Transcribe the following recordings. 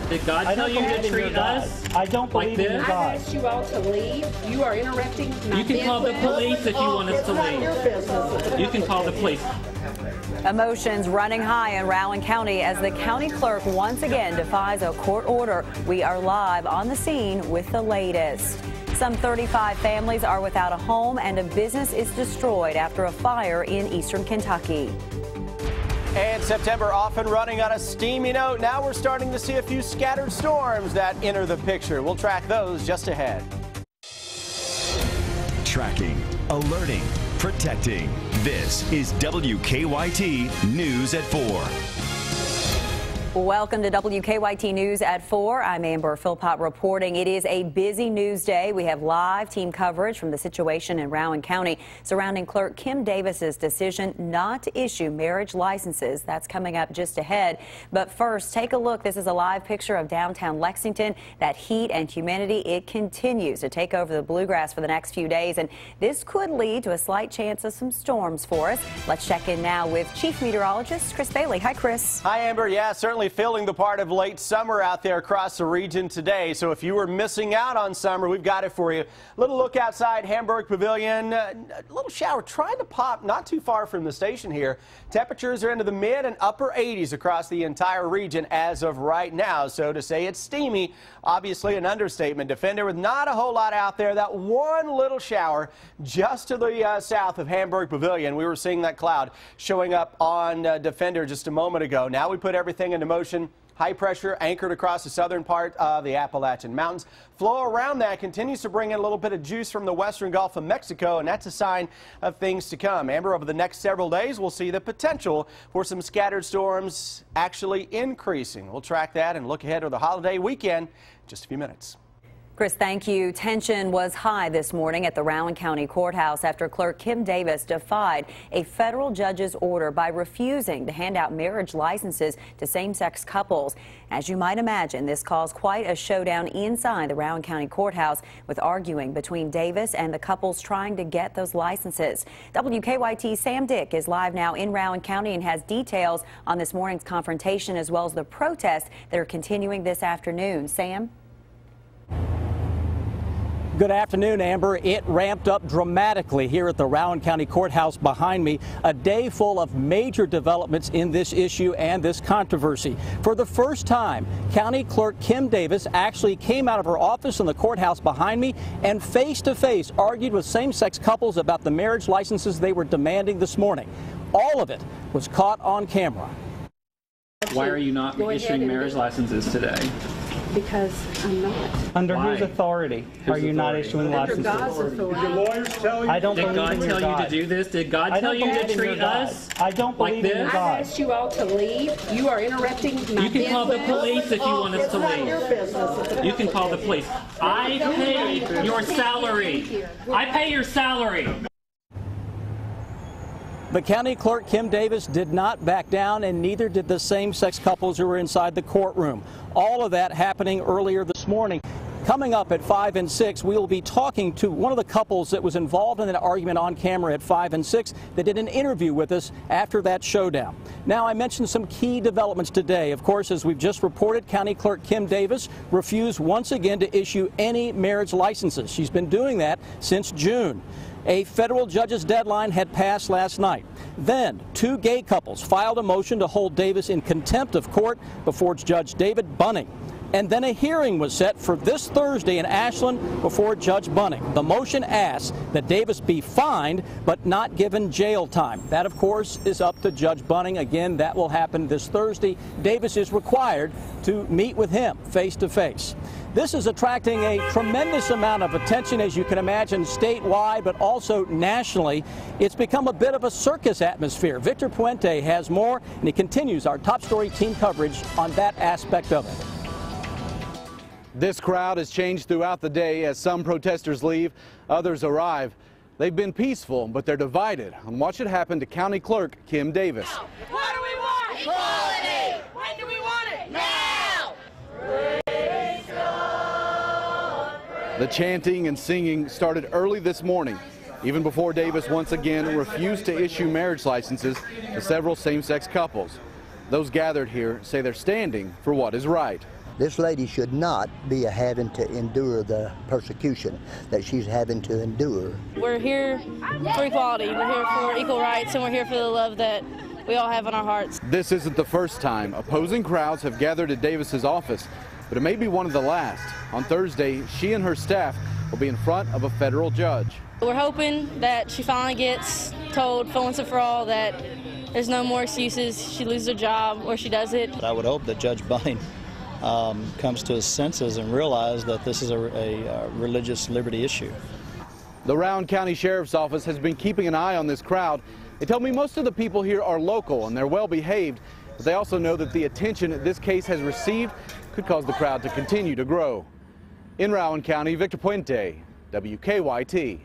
Did God tell you to treat us I don't believe like in your this? God. I asked you all to leave. You are interrupting my You can call the police if you want us to leave. You can call the police. Emotions running high in Rowan County as the county clerk once again defies a court order. We are live on the scene with the latest. Some 35 families are without a home and a business is destroyed after a fire in eastern Kentucky. And September often running on a steamy note. Now we're starting to see a few scattered storms that enter the picture. We'll track those just ahead. Tracking, alerting, protecting. This is WKYT News at 4. Welcome to WKYT News at 4. I'm Amber Philpott reporting. It is a busy news day. We have live team coverage from the situation in Rowan County surrounding Clerk Kim Davis's decision not to issue marriage licenses. That's coming up just ahead. But first, take a look. This is a live picture of downtown Lexington. That heat and humidity, it continues to take over the bluegrass for the next few days, and this could lead to a slight chance of some storms for us. Let's check in now with Chief Meteorologist Chris Bailey. Hi, Chris. Hi, Amber. Yeah, certainly feeling the part of late summer out there across the region today. So if you were missing out on summer, we've got it for you. Little look outside Hamburg Pavilion. A little shower trying to pop not too far from the station here. Temperatures are into the mid and upper 80s across the entire region as of right now. So to say it's steamy, obviously an understatement. Defender with not a whole lot out there. That one little shower just to the south of Hamburg Pavilion. We were seeing that cloud showing up on Defender just a moment ago. Now we put everything into motion. High pressure anchored across the southern part of the Appalachian Mountains. Flow around that continues to bring in a little bit of juice from the western Gulf of Mexico, and that's a sign of things to come. Amber, over the next several days, we'll see the potential for some scattered storms actually increasing. We'll track that and look ahead to the holiday weekend in just a few minutes. Chris, thank you. Tension was high this morning at the Rowan County Courthouse after Clerk Kim Davis defied a federal judge's order by refusing to hand out marriage licenses to same-sex couples. As you might imagine, this caused quite a showdown inside the Rowan County Courthouse with arguing between Davis and the couples trying to get those licenses. WKYT's Sam Dick is live now in Rowan County and has details on this morning's confrontation as well as the protests that are continuing this afternoon. Sam? Good afternoon, Amber. It ramped up dramatically here at the Rowan County Courthouse behind me. A day full of major developments in this issue and this controversy. For the first time, County Clerk Kim Davis actually came out of her office in the courthouse behind me and face-to-face argued with same-sex couples about the marriage licenses they were demanding this morning. All of it was caught on camera. Why are you not issuing marriage licenses today? Because I'm not. Under Why? whose authority are you not issuing Under licenses? God's authority. I don't Did believe God in your tell you God. to do this? Did God I tell don't you believe to in your treat God. us I don't like believe in your this? I God. asked you all to leave. You are interrupting my You can call the police if you want us to leave. You can call the police. I pay your salary. I pay your salary. The county clerk, Kim Davis, did not back down, and neither did the same-sex couples who were inside the courtroom. All of that happening earlier this morning. Coming up at 5 and 6, we will be talking to one of the couples that was involved in an argument on camera at 5 and 6 that did an interview with us after that showdown. Now, I mentioned some key developments today. Of course, as we've just reported, County Clerk Kim Davis refused once again to issue any marriage licenses. She's been doing that since June. A federal judge's deadline had passed last night. Then, two gay couples filed a motion to hold Davis in contempt of court before Judge David Bunning. And then a hearing was set for this Thursday in Ashland before Judge Bunning. The motion asks that Davis be fined but not given jail time. That, of course, is up to Judge Bunning. Again, that will happen this Thursday. Davis is required to meet with him face-to-face. This is attracting a tremendous amount of attention, as you can imagine, statewide, but also nationally. It's become a bit of a circus atmosphere. Victor Puente has more, and he continues our top story team coverage on that aspect of it. This crowd has changed throughout the day as some protesters leave, others arrive. They've been peaceful, but they're divided on what should happen to County Clerk Kim Davis. What do we want? Equality! When do we want it? Now! Praise God, praise. The chanting and singing started early this morning, even before Davis once again refused to issue marriage licenses to several same-sex couples. Those gathered here say they're standing for what is right. This lady should not be having to endure the persecution that she's having to endure. We're here for equality, we're here for equal rights, and we're here for the love that we all have in our hearts. This isn't the first time opposing crowds have gathered at Davis's office, but it may be one of the last. On Thursday, she and her staff will be in front of a federal judge. We're hoping that she finally gets told for once and for all that there's no more excuses. She loses her job or she does it. I would hope that Judge Bunning comes to his senses and realize that this is a religious liberty issue. The Rowan County Sheriff's Office has been keeping an eye on this crowd. They tell me most of the people here are local and they're well behaved, but they also know that the attention this case has received could cause the crowd to continue to grow. In Rowan County, Victor Puente, WKYT.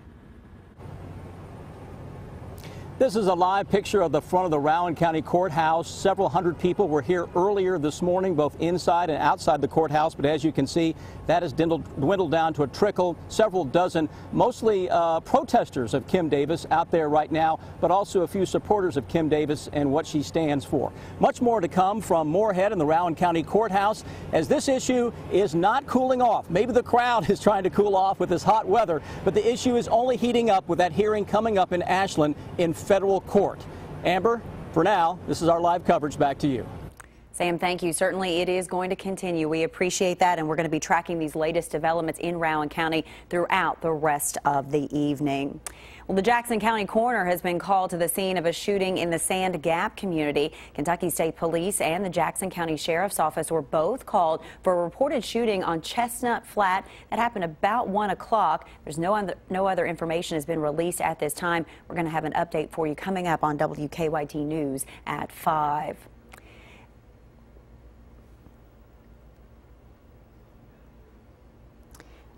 This is a live picture of the front of the Rowan County Courthouse. Several hundred people were here earlier this morning, both inside and outside the courthouse. But as you can see, that has dwindled down to a trickle, several dozen, mostly protesters of Kim Davis out there right now, but also a few supporters of Kim Davis and what she stands for. Much more to come from Moorhead and the Rowan County Courthouse, as this issue is not cooling off. Maybe the crowd is trying to cool off with this hot weather, but the issue is only heating up with that hearing coming up in Ashland in federal court. Amber, for now, this is our live coverage. Back to you. Sam, thank you. Certainly it is going to continue. We appreciate that, and we're going to be tracking these latest developments in Rowan County throughout the rest of the evening. Well, the Jackson County coroner has been called to the scene of a shooting in the Sand Gap community. Kentucky State Police and the Jackson County Sheriff's Office were both called for a reported shooting on Chestnut Flat that happened about 1 o'clock. There's no other information has been released at this time. We're going to have an update for you coming up on WKYT News at 5.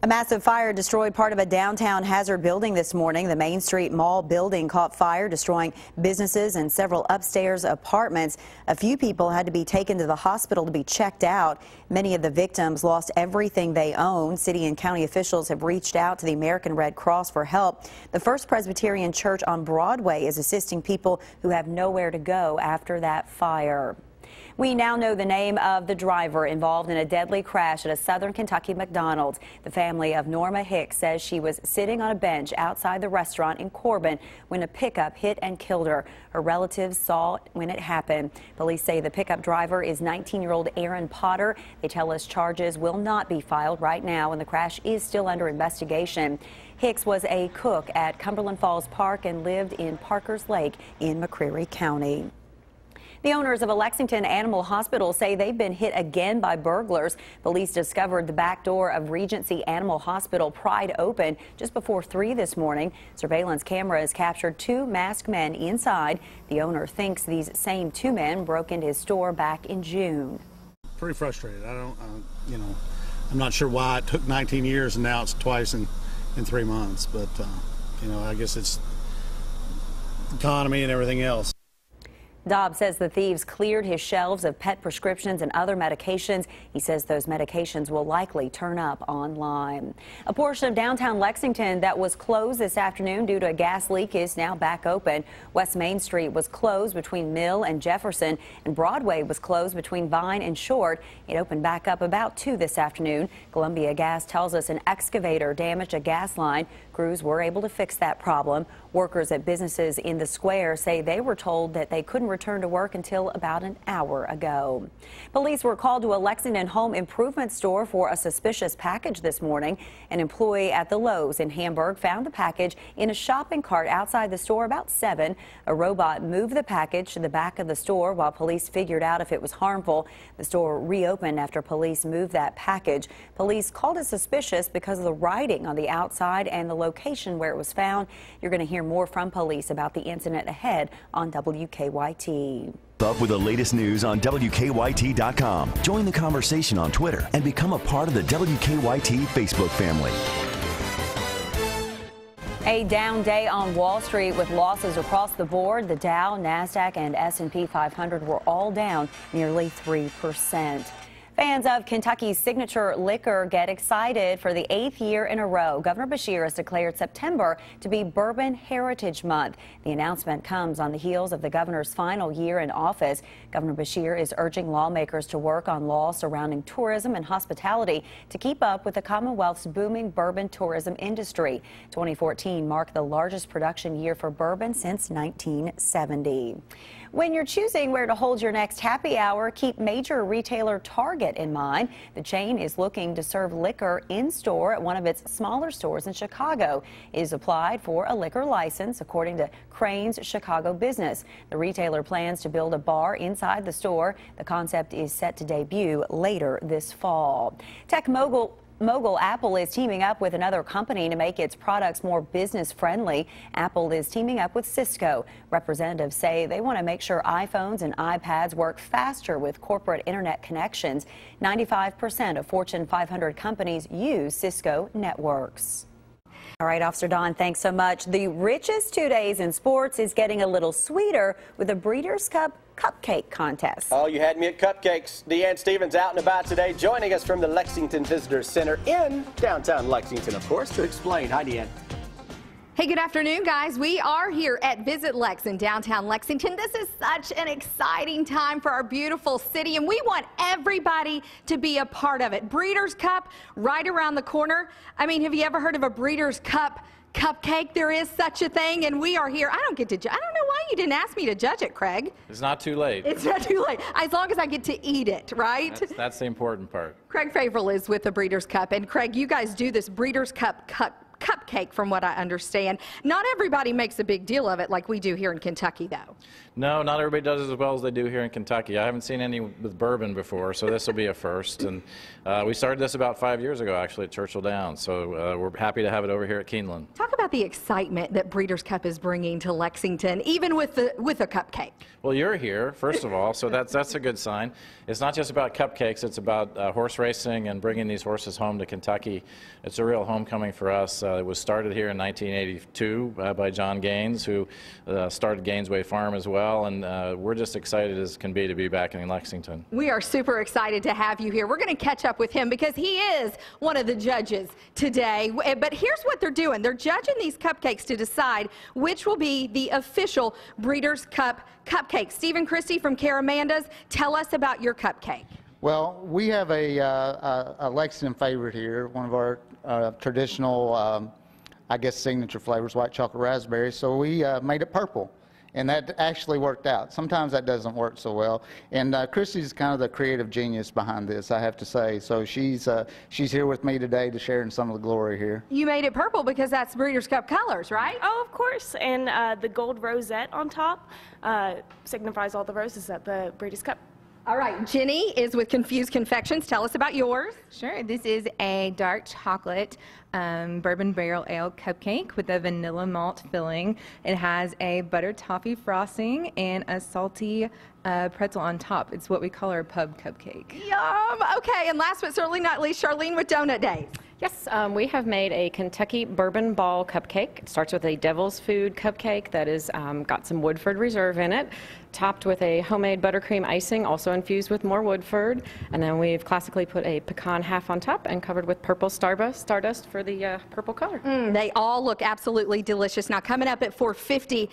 A massive fire destroyed part of a downtown Hazard building this morning. The Main Street Mall building caught fire, destroying businesses and several upstairs apartments. A few people had to be taken to the hospital to be checked out. Many of the victims lost everything they owned. City and county officials have reached out to the American Red Cross for help. The First Presbyterian Church on Broadway is assisting people who have nowhere to go after that fire. We now know the name of the driver involved in a deadly crash at a Southern Kentucky McDonald's. The family of Norma Hicks says she was sitting on a bench outside the restaurant in Corbin when a pickup hit and killed her. Her relatives saw it when it happened. Police say the pickup driver is 19-year-old Aaron Potter. They tell us charges will not be filed right now, and the crash is still under investigation. Hicks was a cook at Cumberland Falls Park and lived in Parkers Lake in McCreary County. The owners of a Lexington Animal Hospital say they've been hit again by burglars. Police discovered the back door of Regency Animal Hospital pried open just before 3 this morning. Surveillance cameras captured 2 masked men inside. The owner thinks these same 2 men broke into his store back in June. Pretty frustrated. I'm not sure why it took 19 years and now it's twice in 3 months. But, I guess it's economy and everything else. Dobbs says the thieves cleared his shelves of pet prescriptions and other medications. He says those medications will likely turn up online. A portion of downtown Lexington that was closed this afternoon due to a gas leak is now back open. West Main Street was closed between Mill and Jefferson, and Broadway was closed between Vine and Short. It opened back up about 2 this afternoon. Columbia Gas tells us an excavator damaged a gas line. Crews were able to fix that problem. Workers at businesses in the square say they were told that they couldn't return to work until about an hour ago. Police were called to a Lexington home improvement store for a suspicious package this morning. An employee at the Lowe's in Hamburg found the package in a shopping cart outside the store about 7. A robot moved the package to the back of the store while police figured out if it was harmful. The store reopened after police moved that package. Police called it suspicious because of the writing on the outside and the location where it was found. You're going to hear more from police about the incident ahead on WKYT. Up with the latest news on WKYT.com. Join the conversation on Twitter and become a part of the WKYT Facebook family. A down day on Wall Street with losses across the board. The Dow, NASDAQ, and S&P 500 were all down nearly 3%. Fans of Kentucky's signature liquor get excited for the 8th year in a row. Governor Beshear has declared September to be Bourbon Heritage Month. The announcement comes on the heels of the governor's final year in office. Governor Beshear is urging lawmakers to work on laws surrounding tourism and hospitality to keep up with the Commonwealth's booming bourbon tourism industry. 2014 marked the largest production year for bourbon since 1970. When you're choosing where to hold your next happy hour, keep major retailer Target in mind. The chain is looking to serve liquor in-store at one of its smaller stores in Chicago. It is applied for a liquor license, according to Crane's Chicago Business. The retailer plans to build a bar inside the store. The concept is set to debut later this fall. Tech mogul Apple is teaming up with another company to make its products more business-friendly. Apple is teaming up with Cisco. Representatives say they want to make sure iPhones and iPads work faster with corporate internet connections. 95% of Fortune 500 companies use Cisco networks. All right, Officer Don, thanks so much. The richest 2 days in sports is getting a little sweeter with the Breeders' Cup Cupcake Contest. Oh, you had me at cupcakes. Deanne Stevens out and about today, joining us from the Lexington Visitor Center in downtown Lexington, of course, to explain. Hi, Deanne. Hey, good afternoon, guys. We are here at Visit Lex in downtown Lexington. This is such an exciting time for our beautiful city, and we want everybody to be a part of it. Breeders' Cup right around the corner. I mean, have you ever heard of a Breeders' Cup cupcake? There is such a thing, and we are here. I don't get to judge. I don't know why you didn't ask me to judge it, Craig. It's not too late. It's not too late. As long as I get to eat it, right? That's the important part. Craig Favorill is with the Breeders' Cup, and Craig, you guys do this Breeders' Cup cupcake, from what I understand. Not everybody makes a big deal of it like we do here in Kentucky, though. No, not everybody does it as well as they do here in Kentucky. I haven't seen any with bourbon before, so this will be a first. And we started this about 5 years ago, actually, at Churchill Downs. So we're happy to have it over here at Keeneland. Talk about the excitement that Breeders' Cup is bringing to Lexington, even with a cupcake. Well, you're here, first of all, so that's a good sign. It's not just about cupcakes. It's about horse racing and bringing these horses home to Kentucky. It's a real homecoming for us. It was started here in 1982 by John Gaines, who started Gainesway Farm as well. And we're just excited as can be to be back in Lexington. We are super excited to have you here. We're going to catch up with him because he is one of the judges today. But here's what they're doing. They're judging these cupcakes to decide which will be the official Breeders' Cup cupcake. Stephen Christie from Caramanda's, tell us about your cupcake. Well, we have a Lexington favorite here, one of our traditional, I guess, signature flavors, white chocolate raspberry. So we made it purple. And that actually worked out. Sometimes that doesn't work so well. And Christy's kind of the creative genius behind this, I have to say. So she's here with me today to share in some of the glory here. You made it purple because that's Breeders' Cup colors, right? Oh, of course. And the gold rosette on top signifies all the roses at the Breeders' Cup. All right, Jenny is with Confused Confections. Tell us about yours. Sure. This is a dark chocolate bourbon barrel ale cupcake with a vanilla malt filling. It has a butter toffee frosting and a salty pretzel on top. It's what we call our pub cupcake. Yum! Okay, and last but certainly not least, Charlene with Donut Days. Yes, we have made a Kentucky bourbon ball cupcake. It starts with a devil's food cupcake that is got some Woodford Reserve in it, topped with a homemade buttercream icing, also infused with more Woodford. And then we've classically put a pecan half on top and covered with purple stardust for the purple color. They all look absolutely delicious. Now, coming up at 4:50.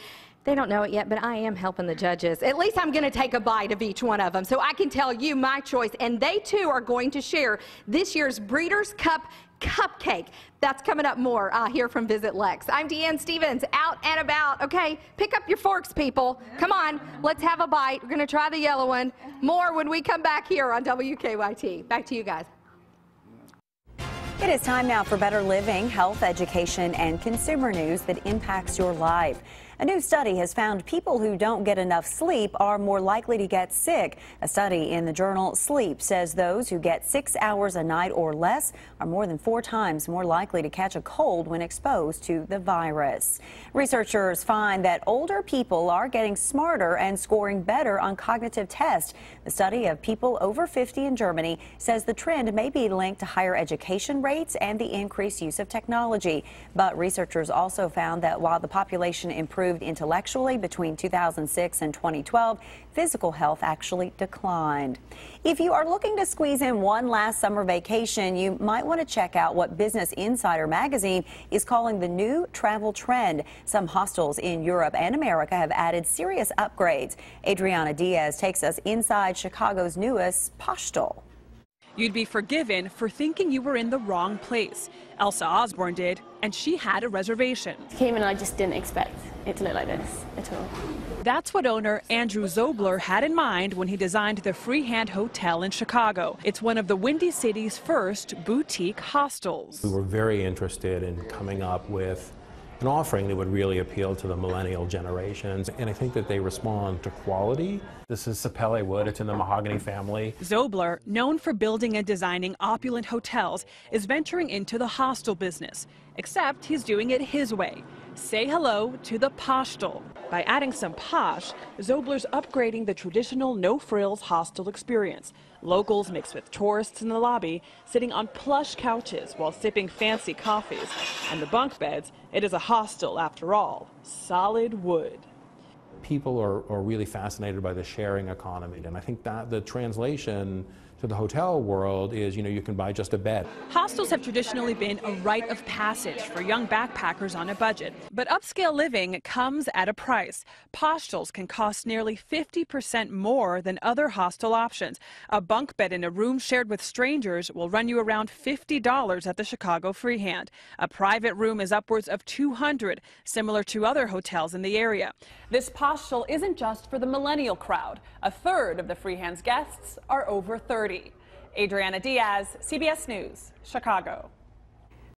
They don't know it yet, but I am helping the judges. At least I'm going to take a bite of each one of them so I can tell you my choice. And they, too, are going to share this year's Breeders' Cup cupcake. That's coming up more here from Visit Lex. I'm Deanne Stevens, out and about. Okay, pick up your forks, people. Come on, let's have a bite. We're going to try the yellow one. More when we come back here on WKYT. Back to you guys. It is time now for better living, health, education, and consumer news that impacts your life. A new study has found people who don't get enough sleep are more likely to get sick. A study in the journal Sleep says those who get 6 hours a night or less are more than 4 times more likely to catch a cold when exposed to the virus. Researchers find that older people are getting smarter and scoring better on cognitive tests. The study of people over 50 in Germany says the trend may be linked to higher education rates and the increased use of technology. But researchers also found that while the population improved improved intellectually between 2006 and 2012. Physical health actually declined. If you are looking to squeeze in one last summer vacation, you might want to check out what Business Insider magazine is calling the new travel trend. Some hostels in Europe and America have added serious upgrades. Adriana Diaz takes us inside Chicago's newest postal. You'd be forgiven for thinking you were in the wrong place. Elsa Osborne did, and she had a reservation. Came and I just didn't expect it to look like this at all. That's what owner Andrew Zobler had in mind when he designed the Freehand Hotel in Chicago. It's one of the Windy City's first boutique hostels. We were very interested in coming up with an offering that would really appeal to the millennial generations, and I think that they respond to quality. This is Sapele wood. It's in the mahogany family. Zobler, known for building and designing opulent hotels, is venturing into the hostel business, except he's doing it his way. Say hello to the postal. By adding some posh, Zobler's upgrading the traditional no-frills hostel experience. Locals mixed with tourists in the lobby, sitting on plush couches while sipping fancy coffees. And the bunk beds, it is a hostel after all. Solid wood. People are really fascinated by the sharing economy, and I think that the translation to the hotel world is, you can buy just a bed. Hostels have traditionally been a rite of passage for young backpackers on a budget, but upscale living comes at a price. Postals can cost nearly 50% more than other hostel options. A bunk bed in a room shared with strangers will run you around $50 at the Chicago Freehand. A private room is upwards of $200, similar to other hotels in the area. This postal isn't just for the millennial crowd. A third of the Freehand's guests are over 30. Adriana Diaz, CBS News, Chicago.